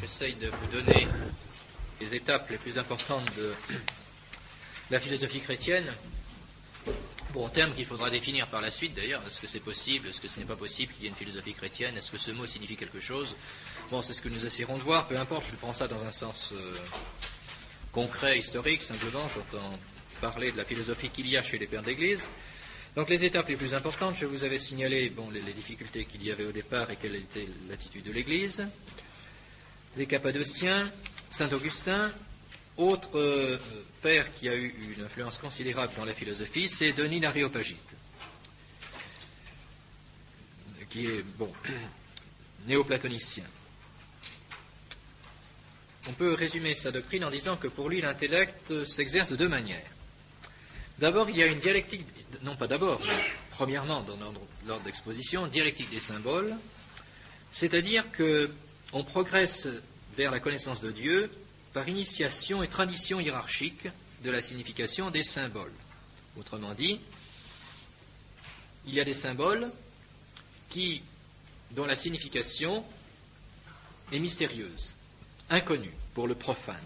j'essaye de vous donner les étapes les plus importantes de la philosophie chrétienne. Bon, terme qu'il faudra définir par la suite d'ailleurs. Est-ce que c'est possible? Est-ce que ce n'est pas possible qu'il y ait une philosophie chrétienne? Est-ce que ce mot signifie quelque chose? Bon, c'est ce que nous essaierons de voir. Peu importe, je prends ça dans un sens concret, historique. Simplement, j'entends parler de la philosophie qu'il y a chez les pères d'Église. Donc les étapes les plus importantes, je vous avais signalé les difficultés qu'il y avait au départ et quelle était l'attitude de l'Église. Les Cappadociens, Saint Augustin. Autre père qui a eu une influence considérable dans la philosophie, c'est Denis l'Aréopagite, qui est, néoplatonicien. On peut résumer sa doctrine en disant que pour lui, l'intellect s'exerce de deux manières. D'abord, il y a une dialectique, non pas d'abord, mais premièrement, dans l'ordre d'exposition, dialectique des symboles, c'est-à-dire qu'on progresse vers la connaissance de Dieu par initiation et tradition hiérarchique de la signification des symboles. Autrement dit, il y a des symboles dont la signification est mystérieuse, inconnue pour le profane.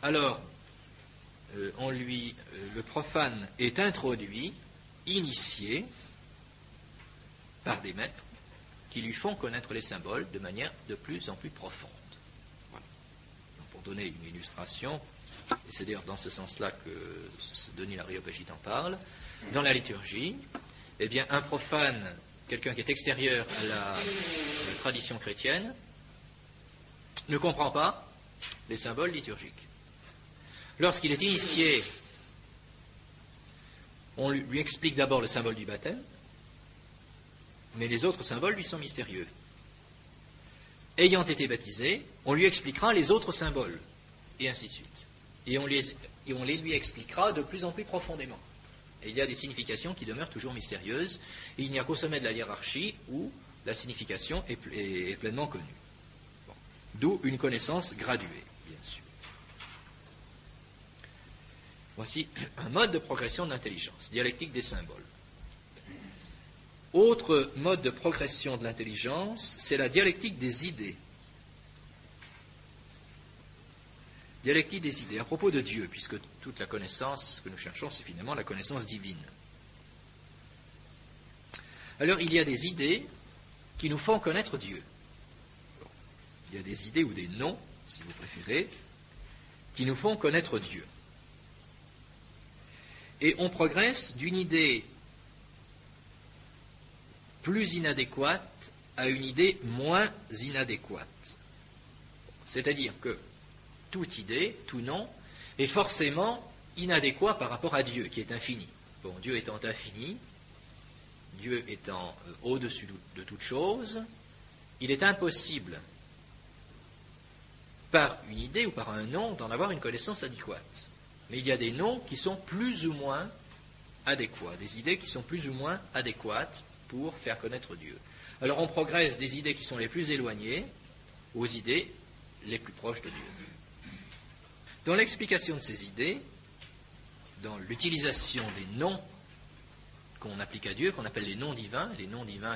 Alors, le profane est introduit, initié par des maîtres qui lui font connaître les symboles de manière de plus en plus profonde. Voilà. Donc, pour donner une illustration, et c'est d'ailleurs dans ce sens-là que Denis l'Aréopagite en parle, dans la liturgie, eh bien, un profane, quelqu'un qui est extérieur à la tradition chrétienne, ne comprend pas les symboles liturgiques. Lorsqu'il est initié, on lui explique d'abord le symbole du baptême, mais les autres symboles lui sont mystérieux. Ayant été baptisé, on lui expliquera les autres symboles, et ainsi de suite. Et on les lui expliquera de plus en plus profondément. Et il y a des significations qui demeurent toujours mystérieuses, et il n'y a qu'au sommet de la hiérarchie où la signification est pleinement connue. Bon. D'où une connaissance graduée, bien sûr. Voici un mode de progression de l'intelligence, dialectique des symboles. Autre mode de progression de l'intelligence, c'est la dialectique des idées. Dialectique des idées, à propos de Dieu, puisque toute la connaissance que nous cherchons, c'est finalement la connaissance divine. Alors, il y a des idées qui nous font connaître Dieu. Bon, il y a des idées ou des noms, si vous préférez, qui nous font connaître Dieu. Et on progresse d'une idée plus inadéquate à une idée moins inadéquate. C'est-à-dire que toute idée, tout nom, est forcément inadéquat par rapport à Dieu, qui est infini. Bon, Dieu étant infini, Dieu étant au-dessus de toute chose, il est impossible, par une idée ou par un nom, d'en avoir une connaissance adéquate. Mais il y a des noms qui sont plus ou moins adéquats, des idées qui sont plus ou moins adéquates pour faire connaître Dieu. Alors on progresse des idées qui sont les plus éloignées aux idées les plus proches de Dieu. Dans l'explication de ces idées, dans l'utilisation des noms qu'on applique à Dieu, qu'on appelle les noms divins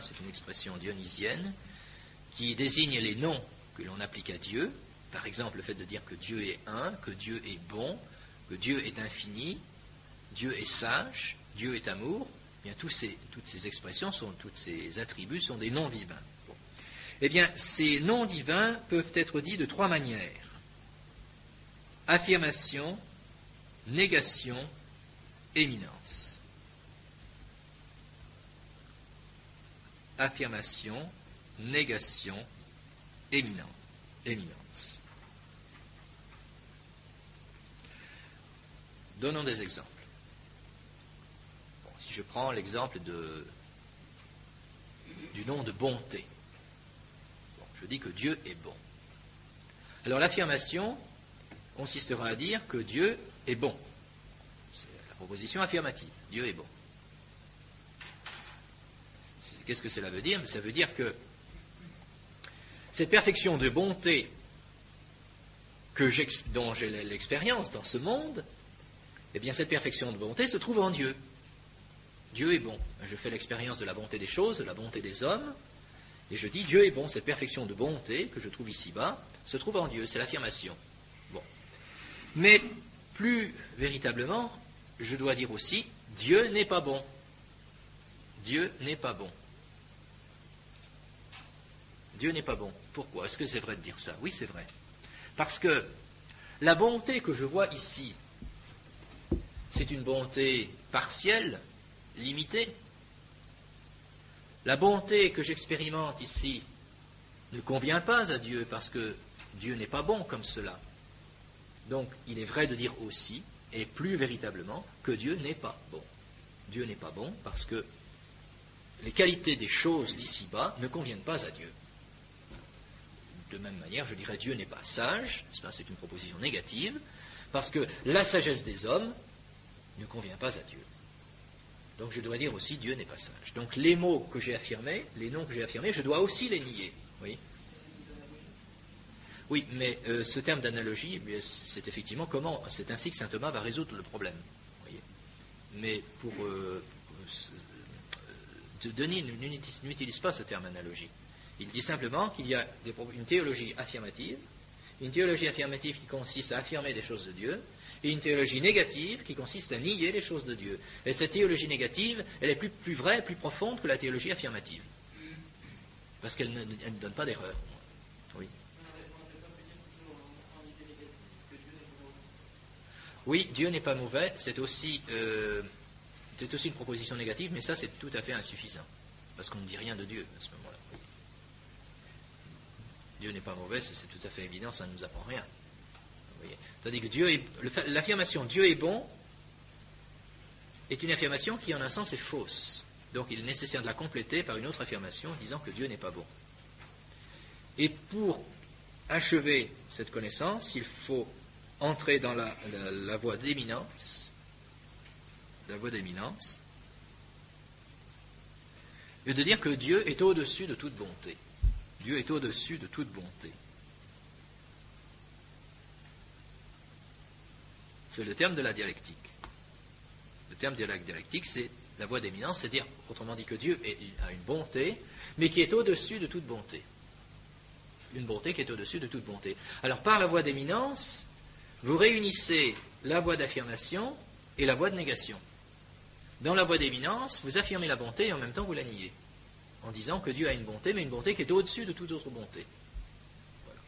c'est une expression dionysienne, qui désigne les noms que l'on applique à Dieu, par exemple le fait de dire que Dieu est un, que Dieu est bon, que Dieu est infini, Dieu est sage, Dieu est amour, eh bien toutes ces expressions, tous ces attributs sont des noms divins. Bon. Eh bien, ces noms divins peuvent être dits de trois manières. Affirmation, négation, éminence. Affirmation, négation, éminence. Donnons des exemples. Bon, si je prends l'exemple du nom de bonté. Bon, je dis que Dieu est bon. Alors l'affirmation consistera à dire que Dieu est bon. C'est la proposition affirmative. Dieu est bon. Qu'est-ce que cela veut dire? Ça veut dire que cette perfection de bonté dont j'ai l'expérience dans ce monde, eh bien cette perfection de bonté se trouve en Dieu. Dieu est bon. Je fais l'expérience de la bonté des choses, de la bonté des hommes, Et je dis, Dieu est bon, cette perfection de bonté que je trouve ici-bas se trouve en Dieu, c'est l'affirmation. Bon. Mais plus véritablement, je dois dire aussi, Dieu n'est pas bon. Dieu n'est pas bon. Dieu n'est pas bon. Pourquoi? Est-ce que c'est vrai de dire ça? Oui, c'est vrai. Parce que la bonté que je vois ici, c'est une bonté partielle, limitée. La bonté que j'expérimente ici ne convient pas à Dieu parce que Dieu n'est pas bon comme cela. Donc, il est vrai de dire aussi, et plus véritablement, que Dieu n'est pas bon. Dieu n'est pas bon parce que les qualités des choses d'ici-bas ne conviennent pas à Dieu. De même manière, je dirais Dieu n'est pas sage, c'est une proposition négative, parce que la sagesse des hommes ne convient pas à Dieu. Donc je dois dire aussi Dieu n'est pas sage. Donc les mots que j'ai affirmés, les noms que j'ai affirmés, je dois aussi les nier. Oui, oui, mais ce terme d'analogie, c'est effectivement comment, c'est ainsi que saint Thomas va résoudre le problème. Voyez. Mais pour Denis n'utilise pas ce terme analogie. Il dit simplement qu'il y a une théologie affirmative qui consiste à affirmer des choses de Dieu, et une théologie négative qui consiste à nier les choses de Dieu. Et cette théologie négative, elle est plus vraie, plus profonde que la théologie affirmative. Parce qu'elle ne donne pas d'erreur. Oui. Oui, Dieu n'est pas mauvais, c'est aussi une proposition négative, mais ça c'est tout à fait insuffisant. Parce qu'on ne dit rien de Dieu à ce moment-là. Dieu n'est pas mauvais, c'est tout à fait évident, ça ne nous apprend rien. Tandis que l'affirmation Dieu est bon est une affirmation qui en un sens est fausse. Donc il est nécessaire de la compléter par une autre affirmation disant que Dieu n'est pas bon. Et pour achever cette connaissance, il faut entrer dans la voie d'éminence, et de dire que Dieu est au-dessus de toute bonté. Dieu est au-dessus de toute bonté. C'est le terme de la dialectique. Le terme de la dialectique, c'est la voie d'éminence, c'est-à-dire, autrement dit, que Dieu a une bonté, mais qui est au-dessus de toute bonté. Une bonté qui est au-dessus de toute bonté. Alors, par la voie d'éminence, vous réunissez la voie d'affirmation et la voie de négation. Dans la voie d'éminence, vous affirmez la bonté et en même temps vous la niez, en disant que Dieu a une bonté, mais une bonté qui est au-dessus de toute autre bonté. Voilà.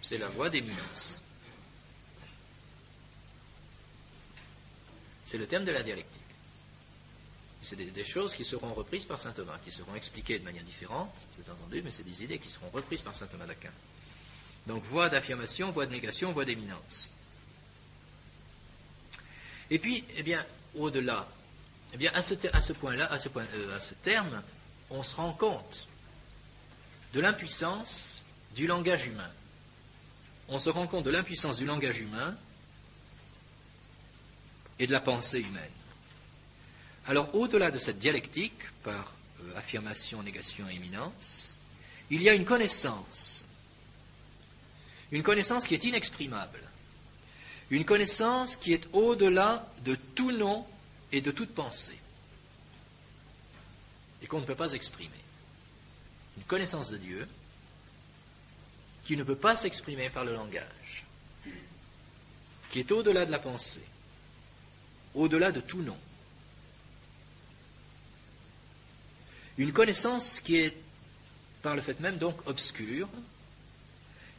C'est la voie d'éminence. C'est le terme de la dialectique. C'est des choses qui seront reprises par saint Thomas, qui seront expliquées de manière différente, c'est entendu, mais c'est des idées qui seront reprises par saint Thomas d'Aquin. Donc, voie d'affirmation, voie de négation, voie d'éminence. Et puis, au-delà, à ce point-là, à ce terme, on se rend compte de l'impuissance du langage humain. On se rend compte de l'impuissance du langage humain et de la pensée humaine. Alors, au-delà de cette dialectique, par affirmation, négation et éminence, il y a une connaissance qui est inexprimable, une connaissance qui est au-delà de tout nom et de toute pensée, et qu'on ne peut pas exprimer. Une connaissance de Dieu qui ne peut pas s'exprimer par le langage, qui est au-delà de la pensée, au-delà de tout nom. Une connaissance qui est, par le fait même, donc obscure,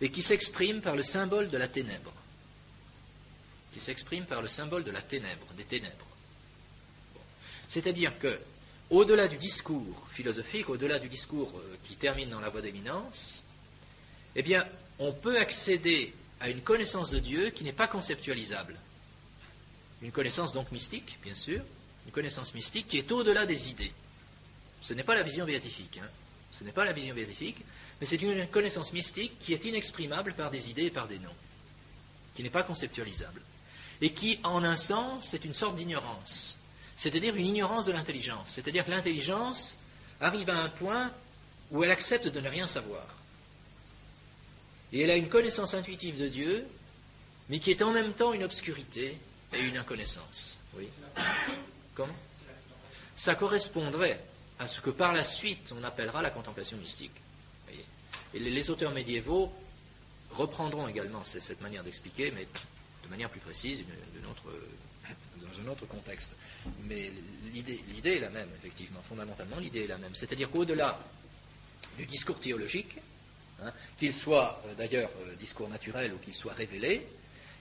et qui s'exprime par le symbole de la ténèbre. Qui s'exprime par le symbole de la ténèbre, des ténèbres. Bon. C'est-à-dire que, au-delà du discours philosophique, au-delà du discours qui termine dans la voie d'éminence, on peut accéder à une connaissance de Dieu qui n'est pas conceptualisable. Une connaissance donc mystique, bien sûr, une connaissance mystique qui est au-delà des idées. Ce n'est pas la vision béatifique, ce n'est pas la vision béatifique, mais c'est une connaissance mystique qui est inexprimable par des idées et par des noms, qui n'est pas conceptualisable, et qui, en un sens, est une sorte d'ignorance, c'est-à-dire une ignorance de l'intelligence, c'est-à-dire que l'intelligence arrive à un point où elle accepte de ne rien savoir. Et elle a une connaissance intuitive de Dieu, mais qui est en même temps une obscurité et une inconnaissance. Oui. Comment ? Ça correspondrait à ce que par la suite on appellera la contemplation mystique. Voyez. Et les auteurs médiévaux reprendront également cette manière d'expliquer, mais de manière plus précise, dans un autre contexte. Mais l'idée est la même, effectivement, fondamentalement, l'idée est la même. C'est-à-dire qu'au-delà du discours théologique, qu'il soit d'ailleurs discours naturel ou qu'il soit révélé,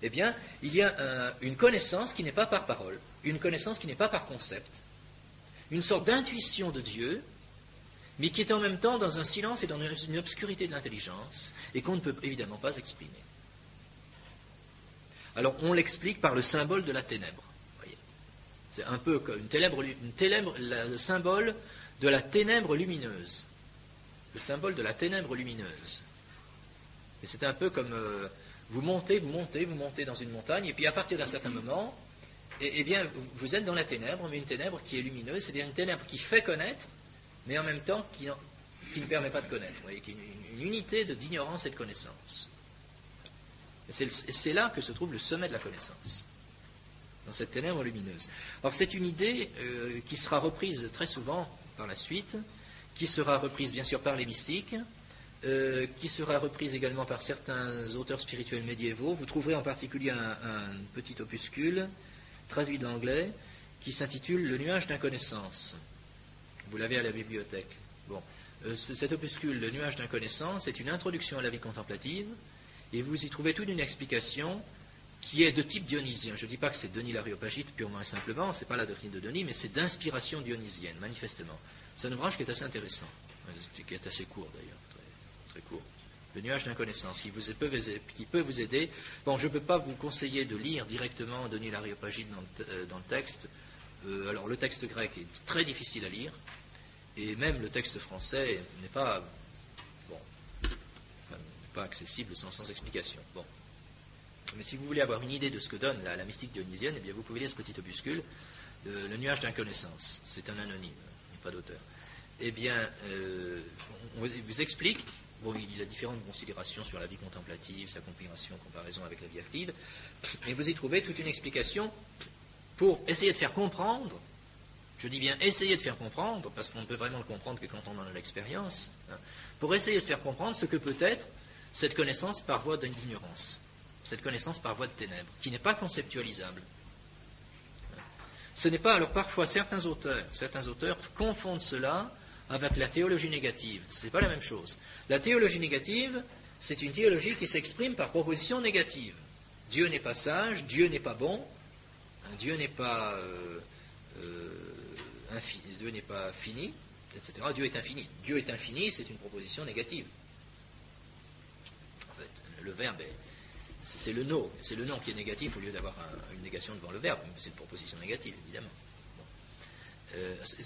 eh bien, il y a une connaissance qui n'est pas par parole, une connaissance qui n'est pas par concept, une sorte d'intuition de Dieu, mais qui est en même temps dans un silence et dans une obscurité de l'intelligence, et qu'on ne peut évidemment pas exprimer. Alors, on l'explique par le symbole de la ténèbre. Voyez. C'est un peu comme le symbole de la ténèbre lumineuse. Le symbole de la ténèbre lumineuse. Et c'est un peu comme vous montez dans une montagne, et puis à partir d'un certain moment, eh bien, vous êtes dans la ténèbre, mais une ténèbre qui est lumineuse, c'est-à-dire une ténèbre qui fait connaître, mais en même temps qui ne permet pas de connaître. Vous voyez, une unité d'ignorance et de connaissance. Et c'est là que se trouve le sommet de la connaissance, dans cette ténèbre lumineuse. Alors c'est une idée qui sera reprise très souvent par la suite, qui sera reprise bien sûr par les mystiques, qui sera reprise également par certains auteurs spirituels médiévaux. Vous trouverez en particulier un petit opuscule, traduit de l'anglais, qui s'intitule « Le nuage d'inconnaissance ». Vous l'avez à la bibliothèque. Bon. Cet opuscule, « Le nuage d'inconnaissance », est une introduction à la vie contemplative, et vous y trouvez toute une explication qui est de type dionysien. Je ne dis pas que c'est Denis l'Aréopagite purement et simplement, ce n'est pas la doctrine de Denis, mais c'est d'inspiration dionysienne, manifestement. C'est un ouvrage qui est assez intéressant, qui est assez court d'ailleurs, très, très court. Le nuage d'inconnaissance, qui peut vous aider. Bon, je ne peux pas vous conseiller de lire directement Denis l'Aréopagite dans le texte. Alors, le texte grec est très difficile à lire, et même le texte français n'est pas accessible sans explication. Bon. Mais si vous voulez avoir une idée de ce que donne la mystique dionysienne, eh bien vous pouvez lire ce petit opuscule, le nuage d'inconnaissance. C'est un anonyme, il n'y a pas d'auteur. Eh bien, on vous explique, il y a différentes considérations sur la vie contemplative, sa comparaison avec la vie active, mais vous y trouvez toute une explication pour essayer de faire comprendre, je dis bien essayer de faire comprendre, parce qu'on ne peut vraiment le comprendre que quand on en a l'expérience, pour essayer de faire comprendre ce que peut être cette connaissance par voie d'ignorance, cette connaissance par voie de ténèbres, qui n'est pas conceptualisable. Ce n'est pas, alors parfois certains auteurs confondent cela avec la théologie négative. Ce n'est pas la même chose. La théologie négative, c'est une théologie qui s'exprime par proposition négative. Dieu n'est pas sage, Dieu n'est pas bon, Dieu n'est pas fini, etc. Dieu est infini. Dieu est infini, c'est une proposition négative. En fait, le verbe c'est le nom qui est négatif au lieu d'avoir une négation devant le verbe, c'est une proposition négative, évidemment. Bon.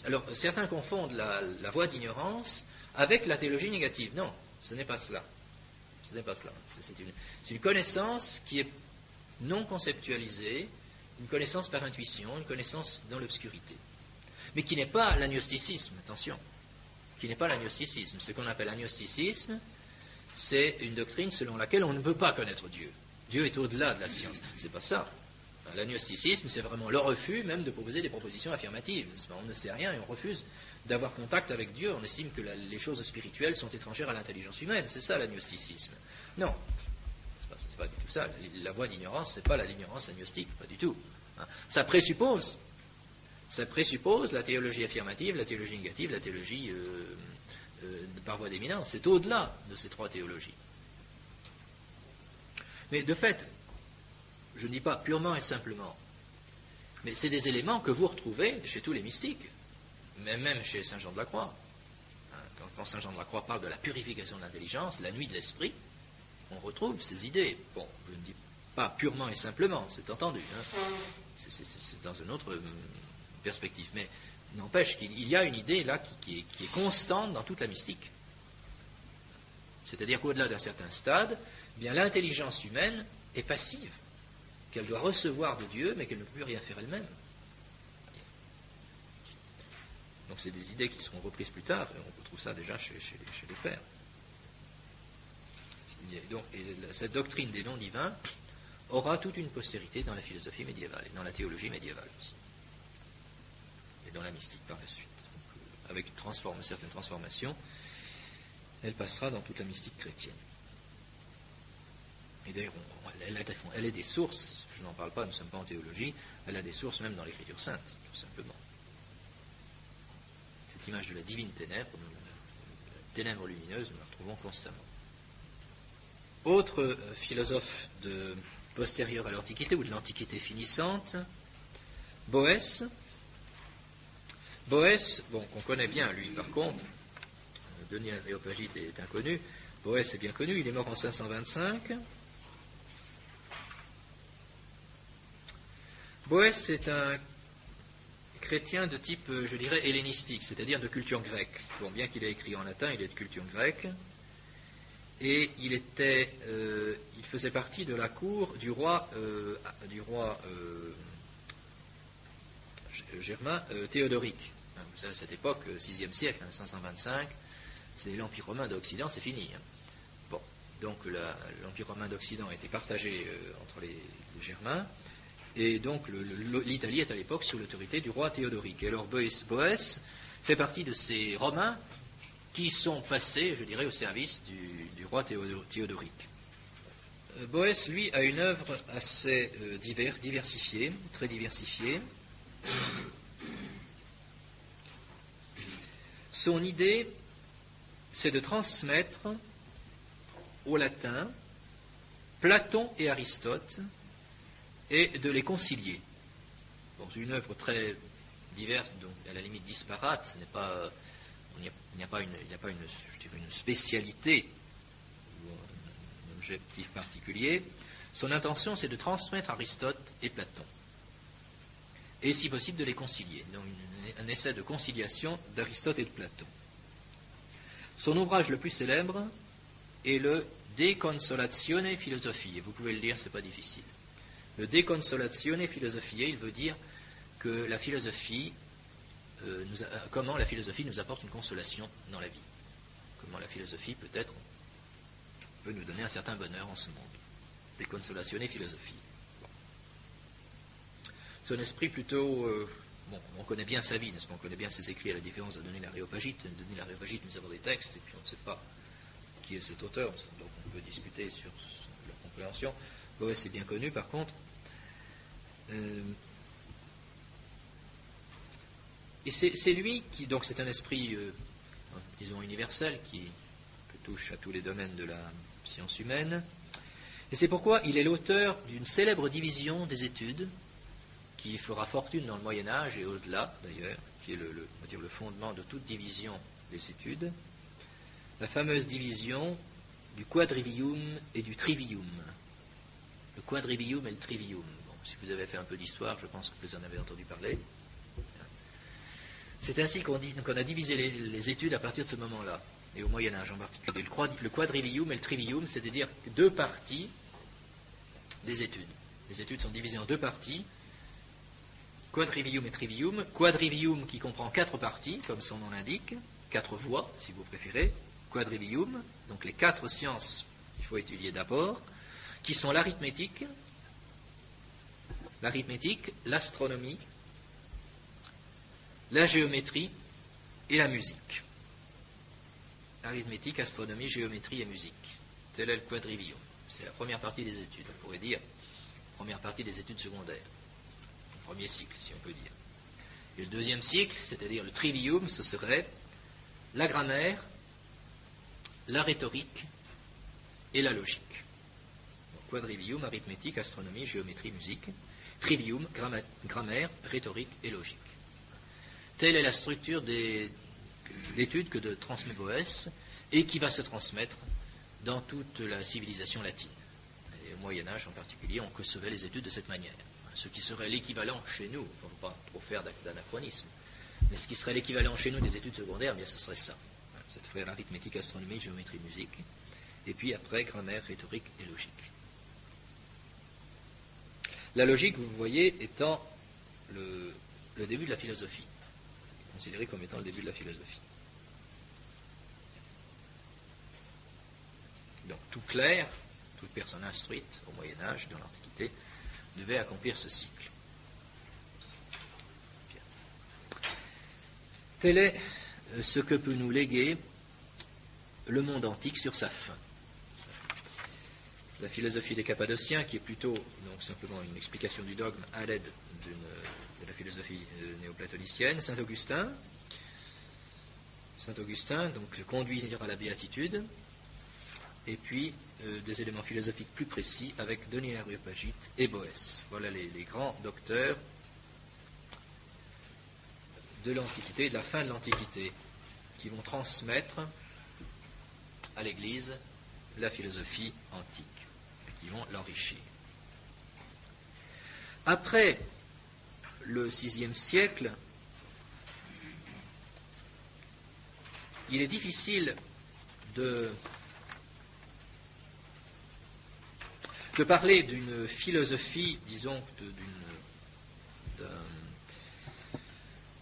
Alors, certains confondent la voie d'ignorance avec la théologie négative. Non, ce n'est pas cela. Ce n'est pas cela. C'est une connaissance qui est non conceptualisée, une connaissance par intuition, une connaissance dans l'obscurité. Mais qui n'est pas l'agnosticisme, attention. Qui n'est pas l'agnosticisme. Ce qu'on appelle l'agnosticisme, c'est une doctrine selon laquelle on ne peut pas connaître Dieu. Dieu est au-delà de la science. C'est pas ça. L'agnosticisme, c'est vraiment le refus même de proposer des propositions affirmatives. On ne sait rien et on refuse d'avoir contact avec Dieu. On estime que les choses spirituelles sont étrangères à l'intelligence humaine. C'est ça l'agnosticisme. Non, c'est pas du tout ça. La voie d'ignorance, c'est pas l'ignorance agnostique, pas du tout. Ça présuppose la théologie affirmative, la théologie négative, la théologie par voie d'éminence. C'est au-delà de ces trois théologies. Mais de fait, je ne dis pas purement et simplement, mais c'est des éléments que vous retrouvez chez tous les mystiques, même chez Saint Jean de la Croix. Quand Saint Jean de la Croix parle de la purification de l'intelligence, la nuit de l'esprit, on retrouve ces idées. Bon, je ne dis pas purement et simplement, c'est entendu, c'est dans une autre perspective, mais n'empêche qu'il y a une idée là qui est constante dans toute la mystique. C'est-à-dire qu'au-delà d'un certain stade, eh bien l'intelligence humaine est passive, qu'elle doit recevoir de Dieu, mais qu'elle ne peut plus rien faire elle-même. Donc c'est des idées qui seront reprises plus tard, et on retrouve ça déjà chez les pères. Donc, cette doctrine des dons divins aura toute une postérité dans la philosophie médiévale, et dans la théologie médiévale aussi, et dans la mystique par la suite. Donc, avec certaines transformations, elle passera dans toute la mystique chrétienne. Et d'ailleurs, elle a des sources, je n'en parle pas, nous ne sommes pas en théologie, elle a des sources même dans l'Écriture sainte, tout simplement. Cette image de la divine ténèbre, la ténèbre lumineuse, nous la retrouvons constamment. Autre philosophe postérieur à l'Antiquité, ou de l'Antiquité finissante, Boès. Boès, qu'on connaît bien, lui, par contre, Denis l'Aréopagite est inconnu, Boès est bien connu, il est mort en 525. Boès est un chrétien de type, je dirais, hellénistique, c'est-à-dire de culture grecque. Bon, bien qu'il ait écrit en latin, il est de culture grecque. Et il faisait partie de la cour du roi germain Théodoric. Vous savez, à cette époque, 6e siècle, 525, c'est l'Empire romain d'Occident, c'est fini. Bon, donc l'Empire romain d'Occident a été partagé entre les Germains. Et donc l'Italie est à l'époque sous l'autorité du roi Théodoric. Et alors Boès fait partie de ces Romains qui sont passés, je dirais, au service du roi Théodoric. Boès, lui, a une œuvre assez diversifiée, très diversifiée. Son idée, c'est de transmettre au latin Platon et Aristote, et de les concilier. Bon, c'est une œuvre très diverse, donc à la limite disparate, il n'y a pas une spécialité ou un objectif particulier. Son intention, c'est de transmettre Aristote et Platon, et si possible de les concilier. Donc un essai de conciliation d'Aristote et de Platon. Son ouvrage le plus célèbre est le De Consolatione Philosophiae. Vous pouvez le lire, c'est pas difficile. Le De Consolatione Philosophiae, il veut dire que la philosophie, comment la philosophie nous apporte une consolation dans la vie. Comment la philosophie peut nous donner un certain bonheur en ce monde. De Consolatione Philosophiae. Bon. Son esprit plutôt, on connaît bien sa vie, n'est-ce pas? On connaît bien ses écrits, à la différence de Denis l'Aréopagite. Denis l'Aréopagite, nous avons des textes, et puis on ne sait pas qui est cet auteur, donc on peut discuter sur leur compréhension. Boès est bien connu, par contre. Et c'est lui qui, donc c'est un esprit, disons, universel, qui touche à tous les domaines de la science humaine. Et c'est pourquoi il est l'auteur d'une célèbre division des études, qui fera fortune dans le Moyen-Âge et au-delà, d'ailleurs, qui est on va dire, le fondement de toute division des études, la fameuse division du quadrivium et du trivium. Le quadrivium et le trivium. Bon, si vous avez fait un peu d'histoire, je pense que vous en avez entendu parler. C'est ainsi qu'on a divisé les études à partir de ce moment-là, et au Moyen-Âge en particulier. Le quadrivium et le trivium, c'est-à-dire deux parties des études. Les études sont divisées en deux parties, quadrivium et trivium. Quadrivium qui comprend 4 parties, comme son nom l'indique, 4 voies, si vous préférez. Quadrivium, donc les 4 sciences qu'il faut étudier d'abord, qui sont l'arithmétique, l'astronomie, la géométrie et la musique. Arithmétique, astronomie, géométrie et musique. Tel est le quadrivium. C'est la première partie des études, on pourrait dire, première partie des études secondaires. Le premier cycle, si on peut dire. Et le deuxième cycle, c'est-à-dire le trivium, ce serait la grammaire, la rhétorique et la logique. Donc, quadrivium, arithmétique, astronomie, géométrie, musique. Trivium, grammaire, rhétorique et logique. Telle est la structure d'études que transmet Boès et qui va se transmettre dans toute la civilisation latine. Et au Moyen-Âge en particulier, on concevait les études de cette manière. Ce qui serait l'équivalent chez nous, il ne faut pas trop faire d'anachronisme, mais ce qui serait l'équivalent chez nous des études secondaires, bien ce serait ça. Ça ferait l'arithmétique, astronomie, géométrie, musique, et puis après grammaire, rhétorique et logique. La logique, vous voyez, étant le début de la philosophie, considéré comme étant le début de la philosophie. Donc tout clerc, toute personne instruite au Moyen-Âge, dans l'Antiquité, devait accomplir ce cycle. Bien. Telle est ce que peut nous léguer le monde antique sur sa fin. La philosophie des Cappadociens, qui est plutôt donc simplement une explication du dogme à l'aide de la philosophie néoplatonicienne, Saint Augustin, donc conduire à la béatitude, et puis des éléments philosophiques plus précis avec Denis l'Aréopagite et Boès. Voilà les grands docteurs de l'Antiquité, de la fin de l'Antiquité, qui vont transmettre à l'Église la philosophie antique, qui vont l'enrichir. Après le VIe siècle, il est difficile de parler d'une philosophie, disons,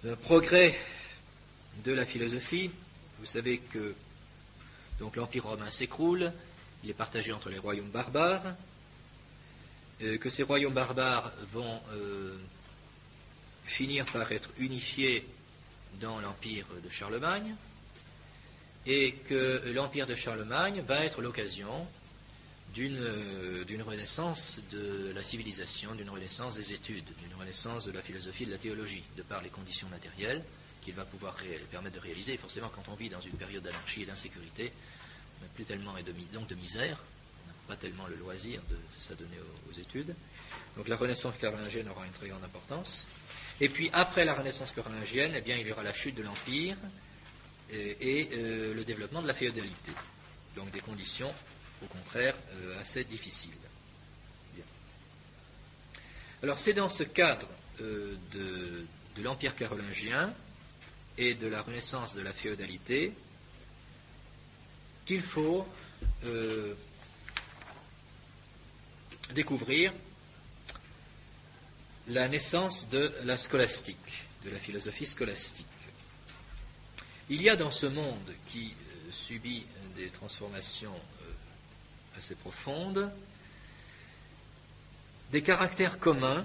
d'un progrès de la philosophie. Vous savez que donc l'Empire romain s'écroule, il est partagé entre les royaumes barbares, que ces royaumes barbares vont finir par être unifiés dans l'Empire de Charlemagne, et que l'Empire de Charlemagne va être l'occasion d'une renaissance de la civilisation, d'une renaissance des études, d'une renaissance de la philosophie et de la théologie, de par les conditions matérielles qu'il va pouvoir permettre de réaliser. Et forcément, quand on vit dans une période d'anarchie et d'insécurité, on n'a plus tellement donc de misère, on n'a pas tellement le loisir de s'adonner aux études. Donc la renaissance carolingienne aura une très grande importance. Et puis après la renaissance carolingienne, eh bien, il y aura la chute de l'Empire et le développement de la féodalité. Donc des conditions, au contraire, assez difficiles. Bien. Alors c'est dans ce cadre de l'Empire carolingien et de la renaissance de la féodalité qu'il faut découvrir la naissance de la scolastique, de la philosophie scolastique. Il y a dans ce monde qui subit des transformations assez profondes des caractères communs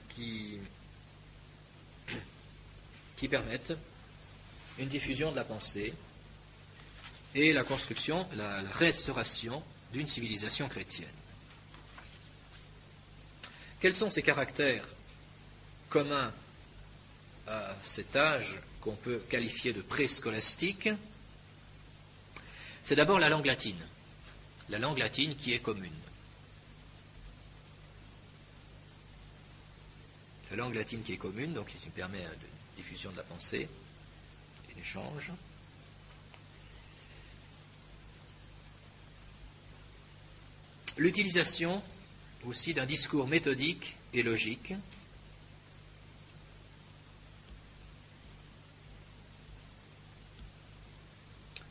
qui permettent une diffusion de la pensée et la construction, la restauration d'une civilisation chrétienne. Quels sont ces caractères communs à cet âge qu'on peut qualifier de préscolastique? C'est d'abord la langue latine qui est commune. La langue latine qui est commune, donc qui permet de diffusion de la pensée et d'échange. L'utilisation aussi d'un discours méthodique et logique.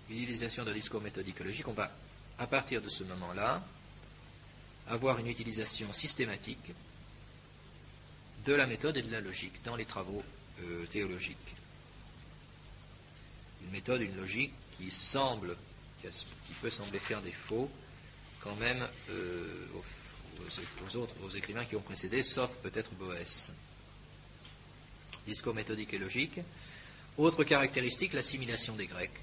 L'utilisation d'un discours méthodique et logique, on va, à partir de ce moment-là, avoir une utilisation systématique de la méthode et de la logique dans les travaux théologiques. Une méthode, une logique qui peut sembler faire défaut quand même aux écrivains qui ont précédé, sauf peut-être Boès. Discours méthodique et logique. Autre caractéristique, l'assimilation des Grecs.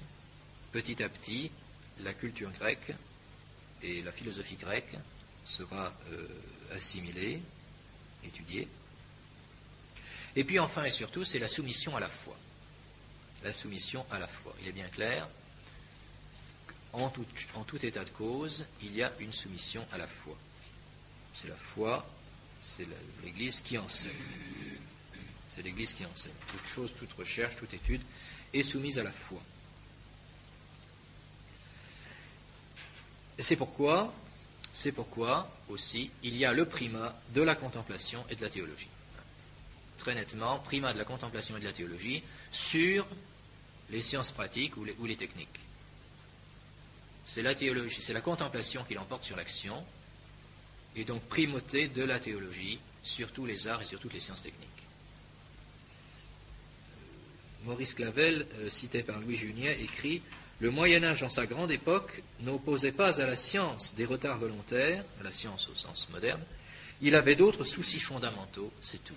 Petit à petit, la culture grecque et la philosophie grecque sera assimilée, étudiée. Et puis enfin et surtout, c'est la soumission à la foi. La soumission à la foi. Il est bien clair, en tout état de cause, il y a une soumission à la foi. C'est la foi, c'est l'Église qui enseigne. C'est l'Église qui enseigne. Toute chose, toute recherche, toute étude est soumise à la foi. Et c'est pourquoi aussi il y a le primat de la contemplation et de la théologie. Très nettement, primat de la contemplation et de la théologie sur les sciences pratiques ou les techniques. C'est la théologie, c'est la contemplation qui l'emporte sur l'action, et donc primauté de la théologie sur tous les arts et sur toutes les sciences techniques. Maurice Clavel, cité par Louis Junier, écrit « Le Moyen-Âge en sa grande époque n'opposait pas à la science des retards volontaires, à la science au sens moderne, il avait d'autres soucis fondamentaux, c'est tout.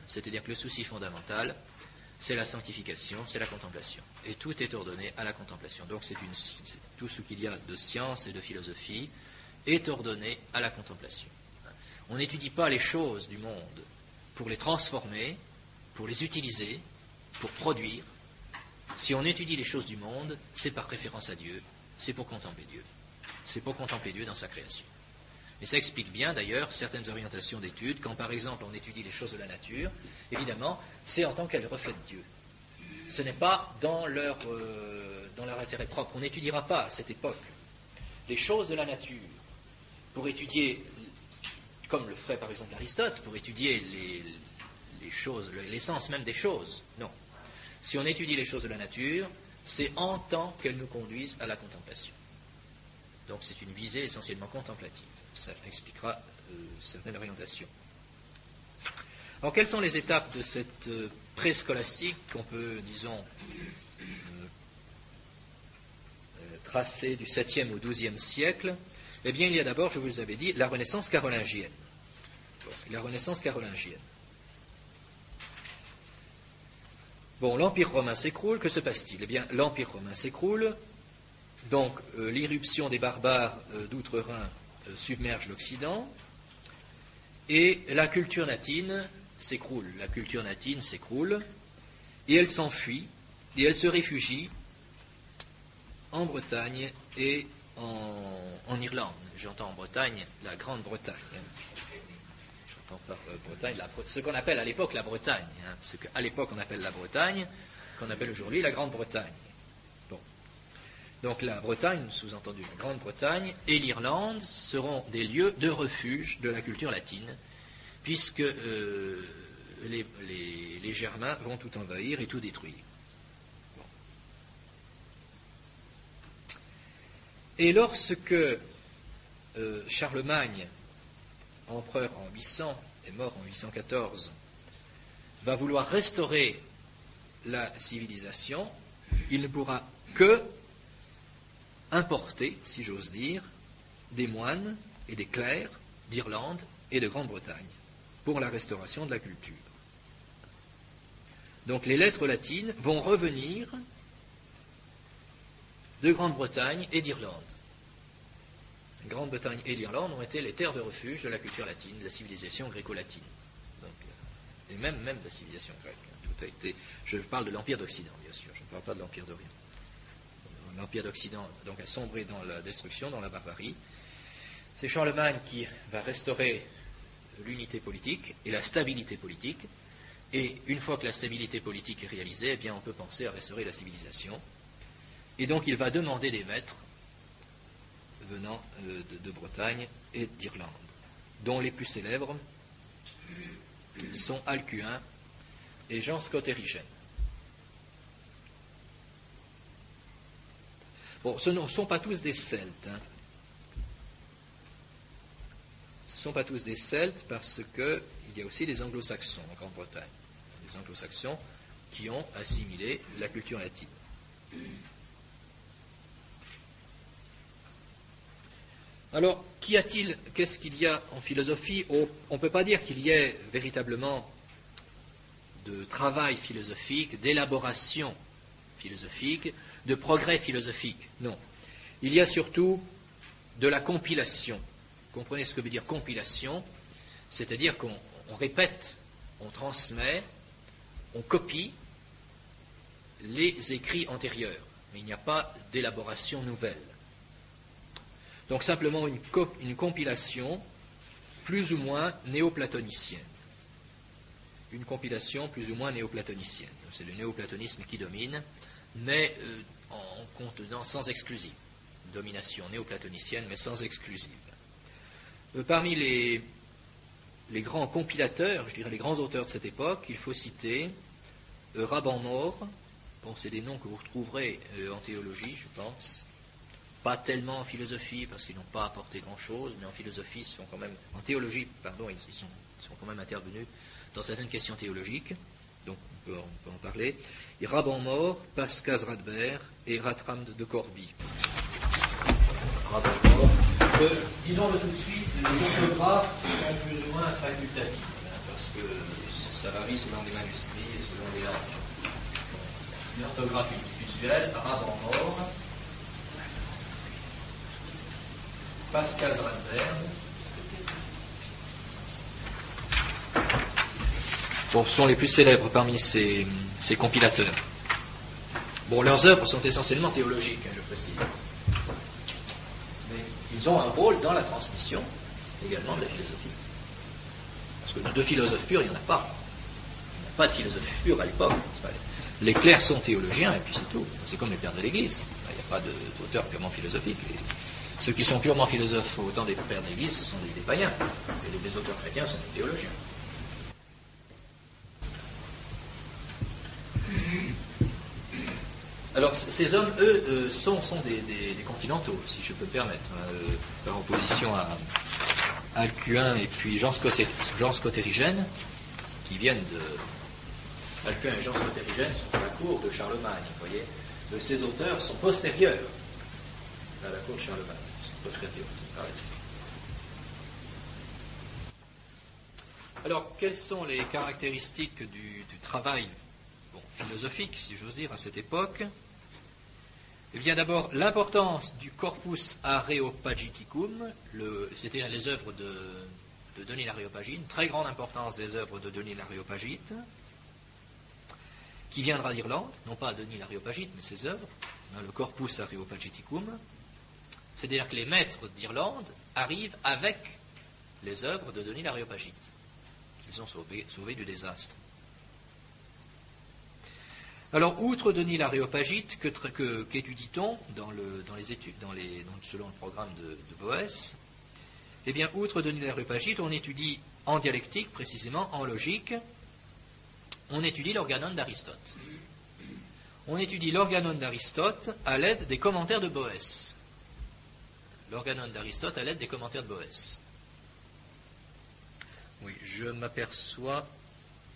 C'est-à-dire que le souci fondamental, c'est la sanctification, c'est la contemplation. Et tout est ordonné à la contemplation. Donc tout ce qu'il y a de science et de philosophie est ordonné à la contemplation. On n'étudie pas les choses du monde pour les transformer, pour les utiliser, pour produire. Si on étudie les choses du monde, c'est par référence à Dieu, c'est pour contempler Dieu. C'est pour contempler Dieu dans sa création. Et ça explique bien d'ailleurs certaines orientations d'études, quand par exemple on étudie les choses de la nature, évidemment, c'est en tant qu'elles reflètent Dieu. Ce n'est pas dans leur intérêt propre. On n'étudiera pas à cette époque les choses de la nature pour étudier, comme le ferait par exemple Aristote, pour étudier les choses, l'essence même des choses. Non. Si on étudie les choses de la nature, c'est en tant qu'elles nous conduisent à la contemplation. Donc c'est une visée essentiellement contemplative. Ça expliquera certaines orientations. Alors quelles sont les étapes de cette préscolastique qu'on peut, disons, tracer du 7e au 12e siècle? Eh bien, il y a d'abord, je vous avais dit, la Renaissance carolingienne. La Renaissance carolingienne. Bon, l'Empire romain s'écroule, que se passe-t-il? Eh bien, l'Empire romain s'écroule, donc l'irruption des barbares d'outre-Rhin submerge l'Occident, et la culture latine s'écroule. La culture latine s'écroule, et elle s'enfuit, et elle se réfugie en Bretagne et en Irlande. J'entends en Bretagne la Grande-Bretagne. J'entends par Bretagne ce qu'on appelle à l'époque la Bretagne. Ce qu'à l'époque on appelle la Bretagne, qu'on appelle aujourd'hui la Grande-Bretagne. Bon. Donc la Bretagne, sous-entendu la Grande-Bretagne, et l'Irlande seront des lieux de refuge de la culture latine, puisque les Germains vont tout envahir et tout détruire. Bon. Et lorsque Charlemagne, empereur en 800, est mort en 814, va vouloir restaurer la civilisation, il ne pourra que importer, si j'ose dire, des moines et des clercs d'Irlande et de Grande-Bretagne pour la restauration de la culture. Donc les lettres latines vont revenir de Grande-Bretagne et d'Irlande. Grande-Bretagne et l'Irlande ont été les terres de refuge de la culture latine, de la civilisation gréco-latine. Donc, et même de la civilisation grecque. Tout a été, je parle de l'Empire d'Occident, bien sûr, je ne parle pas de l'Empire d'Orient. L'Empire d'Occident donc, a sombré dans la destruction, dans la barbarie. C'est Charlemagne qui va restaurer l'unité politique et la stabilité politique. Et une fois que la stabilité politique est réalisée, eh bien, on peut penser à restaurer la civilisation. Et donc il va demander des maîtres venant de Bretagne et d'Irlande, dont les plus célèbres sont Alcuin et Jean Scott Erigen. Bon, ce ne sont pas tous des Celtes. Ce ne sont pas tous des Celtes parce qu'il y a aussi des Anglo-Saxons en Grande-Bretagne. Des Anglo-Saxons qui ont assimilé la culture latine. Alors, qu'est-ce qu'il y a en philosophie? On ne peut pas dire qu'il y ait véritablement de travail philosophique, d'élaboration philosophique, de progrès philosophique. Non. Il y a surtout de la compilation. Vous comprenez ce que veut dire compilation? C'est-à-dire qu'on répète, on transmet, on copie les écrits antérieurs. Mais il n'y a pas d'élaboration nouvelle. Donc simplement une compilation plus ou moins néoplatonicienne. Une compilation plus ou moins néoplatonicienne. C'est le néoplatonisme qui domine, mais en contenant sans exclusive. Une domination néoplatonicienne, mais sans exclusive. Parmi les grands compilateurs, je dirais les grands auteurs de cette époque, il faut citer Raban-Maur. Bon, c'est des noms que vous retrouverez en théologie, je pense. Pas tellement en philosophie, parce qu'ils n'ont pas apporté grand-chose, mais en philosophie, en théologie, pardon, ils sont quand même intervenus dans certaines questions théologiques, donc on peut en parler. Et Raban-Maur, Pascaz Radbert et Ratram de Corbie. Raban-Maur, disons-le tout de suite, Les orthographes sont plus ou moins facultatives, parce que ça varie selon les manuscrits et selon les langues. L'orthographe usuelle, Rabambord, Pascal Randberg. Bon, ce sont les plus célèbres parmi ces compilateurs. Bon, leurs œuvres sont essentiellement théologiques, je précise. Mais ils ont un rôle dans la transmission également de la philosophie. Parce que de philosophes purs, il n'y en a pas. Il n'y a pas de philosophie pure à l'époque. Les clercs sont théologiens et puis c'est tout. C'est comme les pères de l'Église. Il n'y a pas d'auteur purement philosophique. Ceux qui sont purement philosophes au temps des pères de l'Église, ce sont des païens. Et les auteurs chrétiens sont des théologiens. Alors, ces hommes, eux, sont des continentaux, si je peux me permettre, par opposition à Alcuin et puis Jean Scott Érigène, qui viennent de... Alcuin et Jean Scott Érigène sont à la cour de Charlemagne, vous voyez. Ces auteurs sont postérieurs à la cour de Charlemagne, sont postérieurs par la suite. Alors, quelles sont les caractéristiques du travail philosophique, si j'ose dire, à cette époque? Eh bien, d'abord, l'importance du corpus Areopagiticum, c'était les œuvres de Denis l'Aréopagite, une très grande importance des œuvres de Denis l'Aréopagite, qui viendra d'Irlande, non pas Denis l'Aréopagite, mais ses œuvres, le corpus Areopagiticum, c'est-à-dire que les maîtres d'Irlande arrivent avec les œuvres de Denis l'Aréopagite, qu'ils ont sauvés du désastre. Alors, outre Denis l'Aréopagite, qu'étudie-t-on selon le programme de Boès? Eh bien, outre Denis l'Aréopagite, on étudie en dialectique, précisément en logique, on étudie l'organon d'Aristote. On étudie l'organon d'Aristote à l'aide des commentaires de Boès. L'organon d'Aristote à l'aide des commentaires de Boès. Oui, je m'aperçois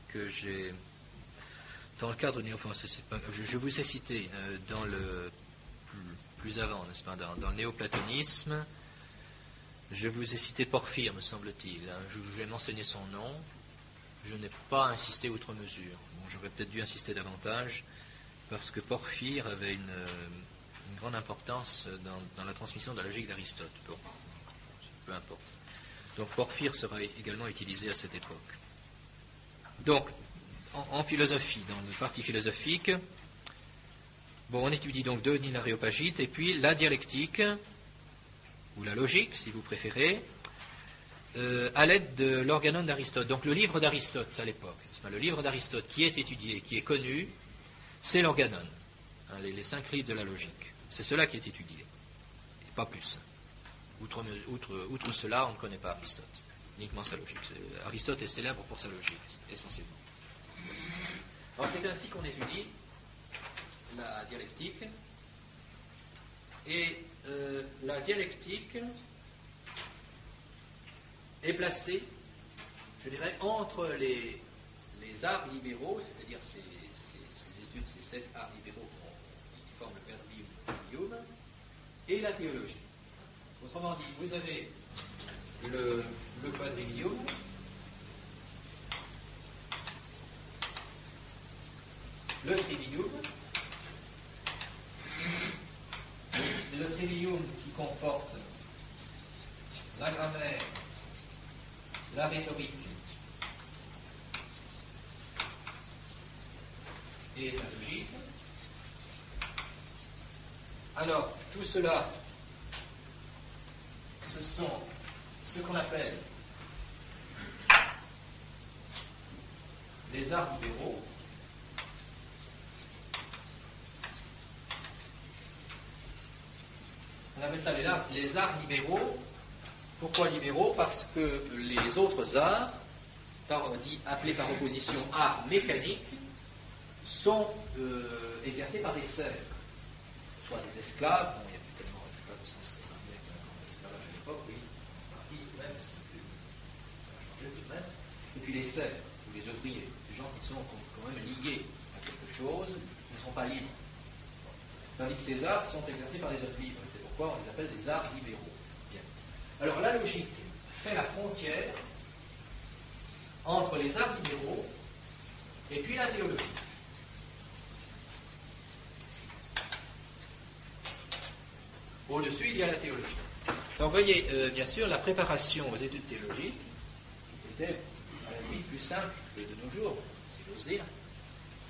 que j'ai... Dans le cadre d'une... Enfin, je vous ai cité dans le... Plus avant, n'est-ce pas, dans le néoplatonisme, je vous ai cité Porphyre, me semble-t-il. Je vais mentionner son nom. Je n'ai pas insisté outre mesure. Bon, j'aurais peut-être dû insister davantage, parce que Porphyre avait une grande importance dans la transmission de la logique d'Aristote. Bon, peu importe. Donc Porphyre sera également utilisé à cette époque. Donc, en philosophie, dans le parti philosophique, bon, on étudie donc Denis l'Aréopagite, et puis la dialectique, ou la logique, si vous préférez, à l'aide de l'organon d'Aristote. Donc le livre d'Aristote à l'époque, le livre d'Aristote qui est étudié, qui est connu, c'est l'organon, les 5 livres de la logique. C'est cela qui est étudié, et pas plus. Outre cela, on ne connaît pas Aristote, uniquement sa logique. Aristote est célèbre pour sa logique, essentiellement. Alors c'est ainsi qu'on étudie la dialectique, et la dialectique est placée, je dirais, entre les arts libéraux, c'est-à-dire ces études, ces 7 arts libéraux qui forment le quadrivium, et la théologie. Autrement dit, vous avez le quadrivium, le trivium, c'est le trivium qui comporte la grammaire, la rhétorique et la logique. Alors, tout cela, ce sont ce qu'on appelle les arts libéraux. On appelle ça les arts libéraux. Pourquoi libéraux? Parce que les autres arts, appelés par opposition arts mécaniques, sont exercés par des serfs, soit des esclaves. Bon, il n'y a plus tellement d'esclaves au sens esclavage à l'époque, oui, partie tout de même, ça a changé tout de même. Et puis les serfs, ou les ouvriers, des gens qui sont quand même liés à quelque chose, qui ne sont pas libres. Tandis que ces arts sont exercés par des œuvres libres. C'est pourquoi on les appelle des arts libéraux. Bien. Alors la logique fait la frontière entre les arts libéraux et puis la théologie. Au-dessus, il y a la théologie. Donc, vous voyez, bien sûr, la préparation aux études théologiques était à la limite plus simple que de nos jours, si j'ose dire.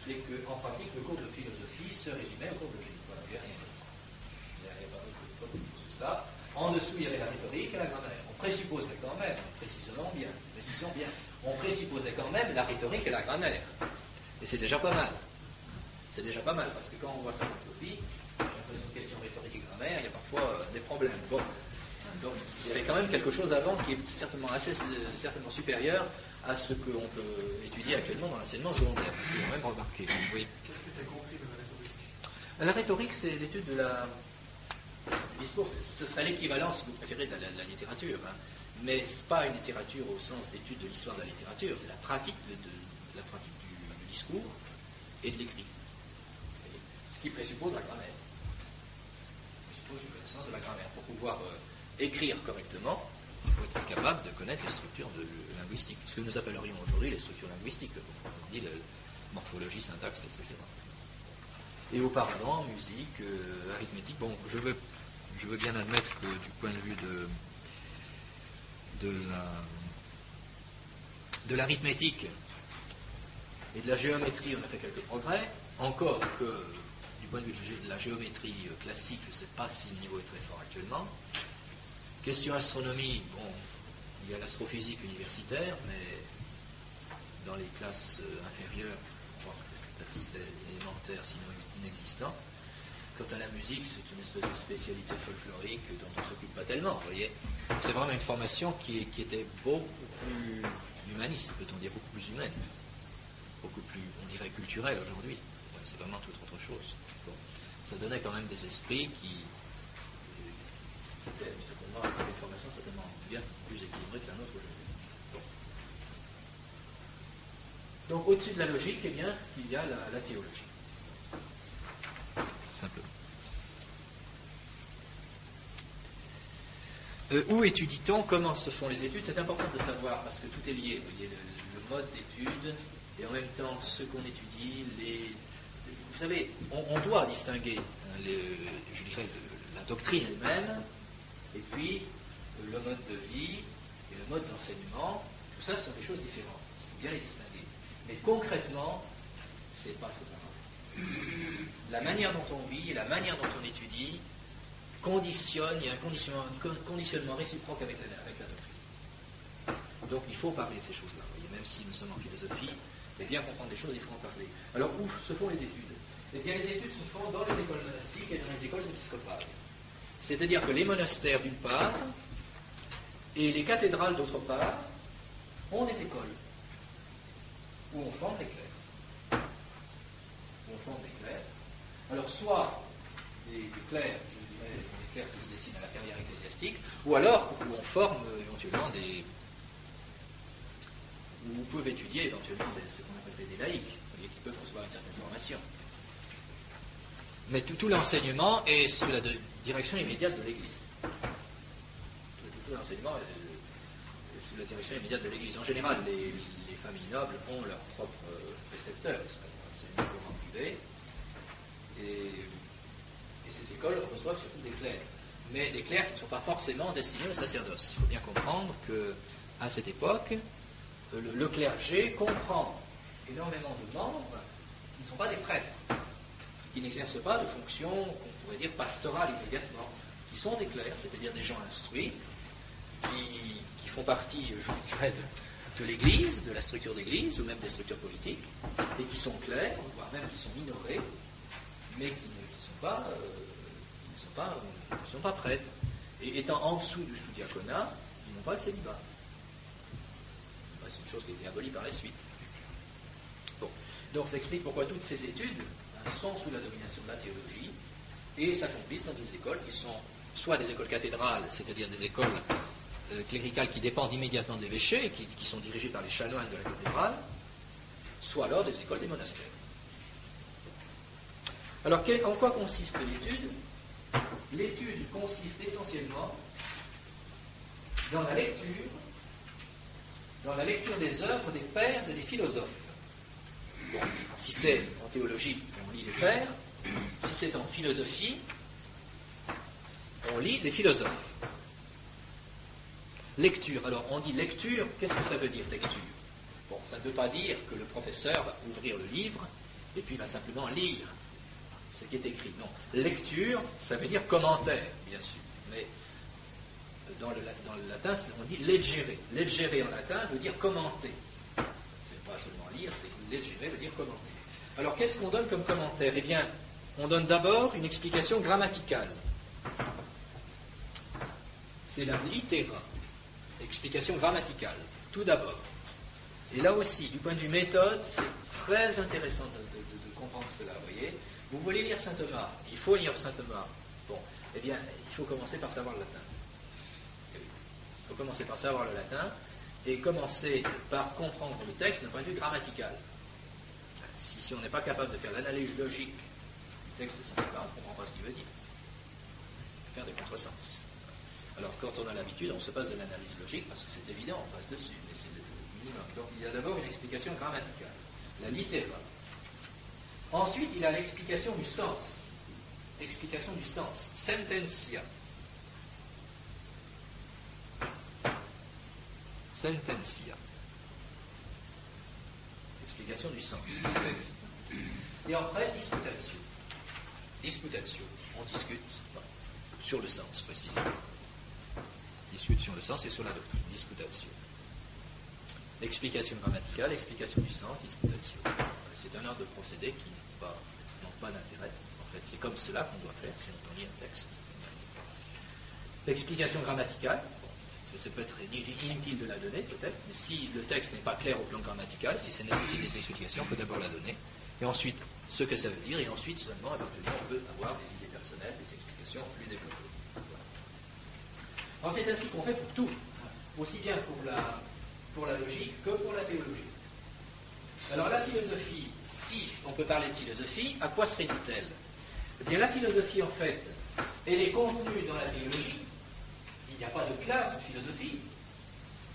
C'est qu'en pratique, le cours de philosophie se résumait au cours de génie. Voilà, il n'y a rien d'autre. Il n'y avait pas d'autre que tout ça. En dessous, il y avait la rhétorique et la grammaire. On présupposait quand même, précisons bien, on présupposait quand même la rhétorique et la grammaire. Et c'est déjà pas mal. C'est déjà pas mal, parce que quand on voit sa philosophie, une question rhétorique et grammaire, il y a parfois des problèmes. Bon. Donc il y avait quand même quelque chose avant qui est certainement supérieur à ce qu'on peut étudier actuellement dans l'enseignement secondaire. Vous avez même remarqué. Oui. Qu'est-ce que tu as compris de la rhétorique? La rhétorique, c'est l'étude du discours. Ce serait l'équivalent, si vous préférez, de la littérature. Hein. Mais ce n'est pas une littérature au sens d'étude de l'histoire de la littérature, c'est la pratique, la pratique du discours et de l'écrit. Ce qui présuppose la grammaire. Présuppose une connaissance de la grammaire. Pour pouvoir écrire correctement, il faut être capable de connaître les structures linguistiques, ce que nous appellerions aujourd'hui les structures linguistiques, on dit la morphologie, syntaxe, etc. Et auparavant, musique, arithmétique. Bon, je veux bien admettre que du point de vue de l'arithmétique et de la géométrie, on a fait quelques progrès, encore que du point de vue de la géométrie classique, je ne sais pas si le niveau est très fort actuellement. Question astronomie, bon, il y a l'astrophysique universitaire, mais dans les classes inférieures, je crois que c'est assez élémentaire, sinon inexistant. Quant à la musique, c'est une espèce de spécialité folklorique dont on ne s'occupe pas tellement, vous voyez. C'est vraiment une formation qui était beaucoup plus humaniste, peut-on dire, beaucoup plus humaine, beaucoup plus, on dirait, culturelle aujourd'hui. C'est vraiment toute autre chose. Bon. Ça donnait quand même des esprits qui étaient certainement, avec une formation certainement bien plus équilibrée que la nôtre aujourd'hui. Bon. Donc au-dessus de la logique, eh bien, il y a la théologie. Simplement. Où étudie-t-on? Comment se font les études? C'est important de savoir parce que tout est lié. Vous voyez, le mode d'étude et en même temps ce qu'on étudie. Vous savez, on doit distinguer, je dirais, la doctrine elle-même et puis le mode de vie et le mode d'enseignement. Tout ça, ce sont des choses différentes. Il faut bien les distinguer. Mais concrètement, c'est pas séparable. La manière dont on vit et la manière dont on étudie conditionne, il y a un conditionnement réciproque avec la doctrine. Donc il faut parler de ces choses-là. Même si nous sommes en philosophie, et bien comprendre des choses, il faut en parler. Alors où se font les études? Eh bien les études se font dans les écoles monastiques et dans les écoles épiscopales. C'est-à-dire que les monastères d'une part et les cathédrales d'autre part ont des écoles où on forme des clercs. Alors soit des clercs, je dirais, des clercs qui se destinent à la carrière ecclésiastique, ou alors où on forme éventuellement où vous pouvez étudier éventuellement ce qu'on appelle des laïcs, qui peuvent recevoir une certaine formation. Mais tout l'enseignement est sous la direction immédiate de l'Église. Tout l'enseignement est sous la direction immédiate de l'Église. En général, les familles nobles ont leur propre précepteur, c'est un courant privé, et ces écoles reçoivent surtout des clercs. Mais des clercs qui ne sont pas forcément destinés au sacerdoce. Il faut bien comprendre qu'à cette époque, le clergé comprend énormément de membres qui ne sont pas des prêtres, qui n'exercent pas de fonction, qu'on pourrait dire, pastorale immédiatement, qui sont des clercs, c'est-à-dire des gens instruits, qui font partie, je dirais, de l'Église, de la structure d'Église, ou même des structures politiques, et qui sont clercs, voire même qui sont minorés, mais qui ne sont pas prêtres. Et étant en dessous du sous-diaconat, ils n'ont pas le célibat. C'est une chose qui a été abolie par la suite. Bon. Donc ça explique pourquoi toutes ces études sont sous la domination de la théologie et s'accomplissent dans des écoles qui sont soit des écoles cathédrales, c'est-à-dire des écoles cléricales qui dépendent immédiatement de l'évêché et qui sont dirigées par les chanoines de la cathédrale, soit alors des écoles des monastères. Alors en quoi consiste l'étude? L'étude consiste essentiellement dans la lecture des œuvres des pères et des philosophes. Bon, si c'est en théologie, on lit les pères. Si c'est en philosophie, on lit les philosophes. Lecture. Alors, on dit lecture, qu'est-ce que ça veut dire, lecture? Bon, ça ne veut pas dire que le professeur va ouvrir le livre et puis va simplement lire ce qui est écrit. Non. Lecture, ça veut dire commentaire, bien sûr. Mais dans le latin, on dit leggere. Leggere en latin veut dire commenter. C'est pas seulement lire, c'est leggere veut dire commenter. Alors, qu'est-ce qu'on donne comme commentaire? Eh bien, on donne d'abord une explication grammaticale. C'est la littera, explication grammaticale, tout d'abord. Et là aussi, du point de vue méthode, c'est très intéressant de comprendre cela, vous voyez. Vous voulez lire saint Thomas, il faut lire saint Thomas. Bon, eh bien, il faut commencer par savoir le latin. Il faut commencer par savoir le latin et commencer par comprendre le texte d'un point de vue grammatical. Si on n'est pas capable de faire l'analyse logique du texte de saint Thomas, on ne comprend pas ce qu'il veut dire. Faire des contresens. Alors, quand on a l'habitude, on se passe de l'analyse logique parce que c'est évident, on passe dessus, mais c'est le minimum. Donc, il y a d'abord une explication grammaticale, la littera. Ensuite, il a l'explication du sens. Explication du sens, sententia. Sententia. Explication du sens du texte. Et après, disputatio. Disputatio. On discute sur le sens, précisément. Discute sur le sens et sur la doctrine. Disputatio. Explication grammaticale, explication du sens, disputatio. C'est un ordre de procédé qui n'ont pas d'intérêt. En fait, c'est comme cela qu'on doit faire si on lit un texte. Explication grammaticale. Ça peut être inutile de la donner, peut-être, mais si le texte n'est pas clair au plan grammatical, si ça nécessite des explications, il faut d'abord la donner. Et ensuite, ce que ça veut dire, et ensuite, seulement, éventuellement, on peut avoir des idées personnelles, des explications plus développées. Voilà. Alors, c'est ainsi qu'on fait pour tout, aussi bien pour la logique que pour la théologie. Alors, la philosophie, si on peut parler de philosophie, à quoi se réduit-elle? Eh bien, la philosophie, en fait, elle est contenue dans la théologie. Il n'y a pas de classe de philosophie.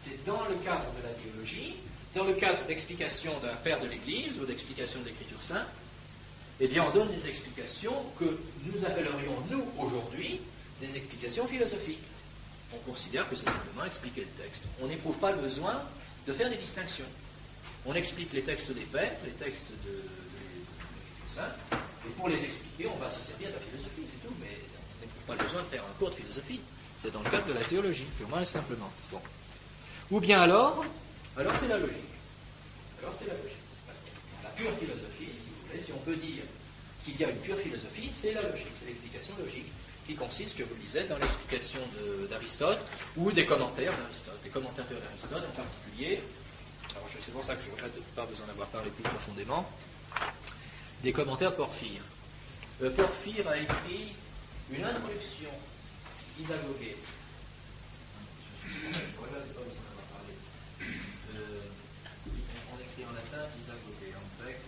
C'est dans le cadre de la théologie, dans le cadre d'explication d'un père de l'Église ou d'explication de l'Écriture sainte, eh bien on donne des explications que nous appellerions, nous, aujourd'hui, des explications philosophiques. On considère que c'est simplement expliquer le texte. On n'éprouve pas le besoin de faire des distinctions. On explique les textes des pères, les textes de l'Écriture sainte, et pour les expliquer, on va se servir de la philosophie, c'est tout, mais on n'éprouve pas le besoin de faire un cours de philosophie. C'est dans le cadre de la théologie, purement et simplement. Bon. Ou bien alors c'est la logique. Alors c'est la logique. La pure philosophie, si vous voulez, si on peut dire qu'il y a une pure philosophie, c'est la logique, c'est l'explication logique, qui consiste, je vous le disais, dans l'explication d'Aristote ou des commentaires d'Aristote. Des commentateurs d'Aristote en particulier, alors c'est pour ça que je regrette de ne pas vous en avoir parlé plus profondément, des commentaires de Porphyre. Porphyre a écrit une introduction Isagogué. Je regrette de ne pas vous en avoir parlé. On écrit en latin Isagogué, en grec,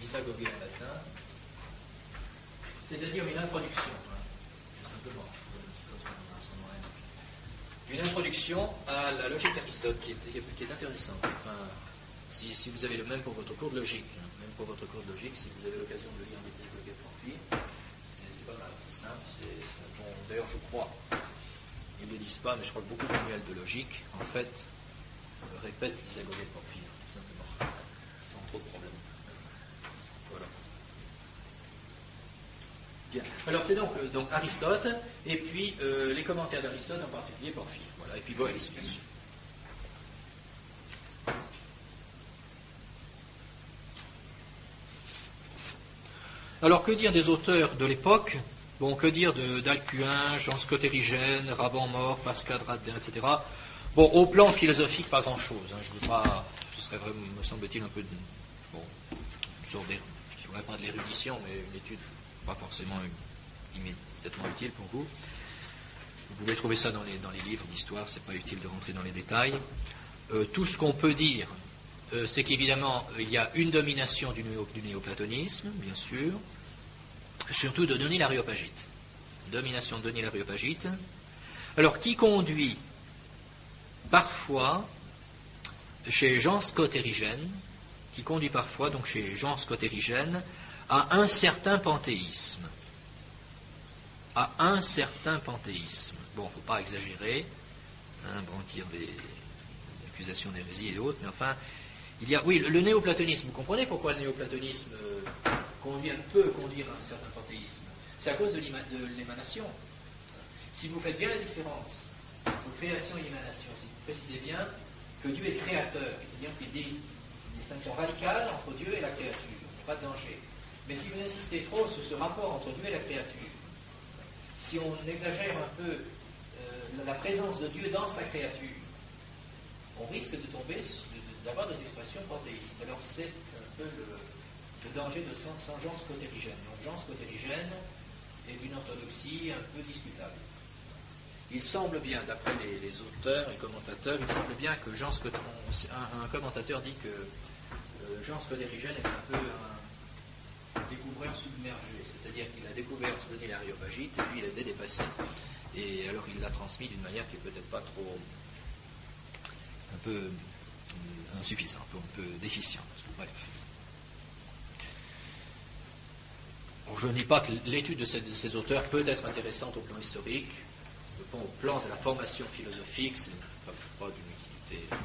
Isagogué en latin, c'est-à-dire une introduction, tout simplement, comme ça, son nom indique. Une introduction à la logique d'Aristote qui est intéressante. Enfin, si vous avez le même pour votre cours de logique, si vous avez l'occasion de lire des Isagogué de Porphyre, c'est pas mal, c'est simple, bon, d'ailleurs je crois, ils ne le disent pas, mais je crois que beaucoup de manuels de logique, en fait, répètent Isagogué de Porphyre, tout simplement, sans trop de problèmes. Voilà. Bien. Alors c'est donc Aristote, et puis les commentaires d'Aristote, en particulier Porphyre. Voilà. Et puis Boèce, bien sûr. Alors que dire des auteurs de l'époque? Bon, que dire d'Alcuin, Jean Scott Érigène, Raban Mort, Pascal Radin, etc. Bon, au plan philosophique, pas grand-chose. Je veux pas, ce serait vraiment, me semble-t-il, un peu je ne dirais pas de l'érudition, mais une étude pas forcément immédiatement utile pour vous. Vous pouvez trouver ça dans les livres d'histoire, c'est pas utile de rentrer dans les détails. Tout ce qu'on peut dire, c'est qu'évidemment, il y a une domination du néoplatonisme, bien sûr, surtout de Denis l'Aréopagite. Domination de Denis l'Aréopagite. Alors, qui conduit parfois chez Jean Scott Érigène, à un certain panthéisme. À un certain panthéisme. Bon, il ne faut pas exagérer, dire des accusations d'hérésie et d'autres, mais enfin, il y a, oui, le néoplatonisme. Vous comprenez pourquoi le néoplatonisme peut conduire à un certain panthéisme? C'est à cause de l'émanation. Si vous faites bien la différence entre création et émanation, si vous précisez bien que Dieu est créateur, c'est-à-dire qu'il y a une distinction radicale entre Dieu et la créature, il n'y a pas de danger. Mais si vous insistez trop sur ce rapport entre Dieu et la créature, si on exagère un peu la présence de Dieu dans sa créature, on risque de tomber, d'avoir des expressions panthéistes. Alors c'est un peu le danger de Saint Jean Scott Érigène. Donc Jean Scott Érigène est d'une orthodoxie un peu discutable. Il semble bien, d'après les auteurs et commentateurs, il semble bien que Jean Scott, un commentateur dit que Jean Scott Érigène est un peu un découvreur submergé, c'est-à-dire qu'il a découvert ce qu'est l'aréopagite et puis il a été dépassé. Et alors il l'a transmis d'une manière qui est peut-être pas trop, un peu insuffisante, un peu déficiente. Bref. Bon, je ne dis pas que l'étude de ces auteurs peut être intéressante au plan historique, au plan de la formation philosophique, c'est pas d'une utilité